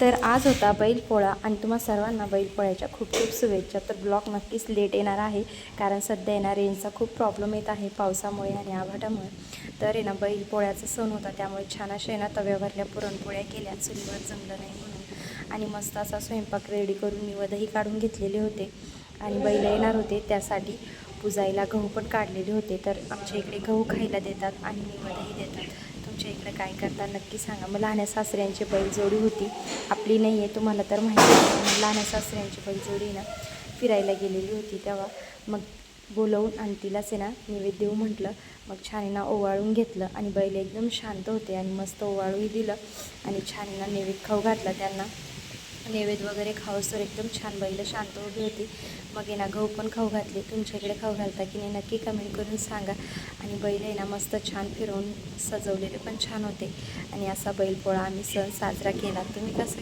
तर आज होता बैलपोळा आणि तुम्हा सर्वांना बैलपोळ्याच्या खूप खूप शुभेच्छा. तर ब्लॉग नक्कीच लेट येणार आहे, कारण सध्या येणार रेंजचा खूप प्रॉब्लेम येत आहे पावसामुळे आणि आभाटामुळे. तर आहे ना, बैलपोळ्याचा सण होता, त्यामुळे छान अशा ना तव्यावरल्या पुरणपोळ्या केल्या, चुलीवर जमलं नाही म्हणून. आणि मस्त असा स्वयंपाक रेडी करून निवदही काढून घेतलेले होते आणि बैल येणार होते, त्यासाठी पुजायला गहू पण काढलेले होते. तर आमच्या इकडे गहू खायला देतात आणि निवदही देतात. तुमच्या इकडे काय करता नक्की सांगा. मग लहान्या सासऱ्यांची बैलजोडी होती, आपली नाही आहे तुम्हाला तर माहिती आहे. लहान्या सासऱ्यांची बैलजोडी ना फिरायला गेलेली होती, तेव्हा मग बोलवून आणि तिलाच आहे ना नैवेद्य देऊ म्हटलं. मग छान ना ओवाळून घेतलं आणि बैल एकदम शांत होते आणि मस्त ओवाळूही दिलं आणि छान ना नैवेद्य खाऊ घातला त्यांना. नैवेद्य वगैरे खाऊस तर एकदम छान बैल शांत उभी होती. मग आहे ना गहू पण खाऊ घातले. तुमच्याकडे खाऊ घालता की नाही नक्की कमेंट करून सांगा. आणि बैल आहे ना मस्त छान फिरवून सजवलेले पण छान होते. आणि असा बैलपोळा आम्ही सण साजरा केला. तुम्ही कसं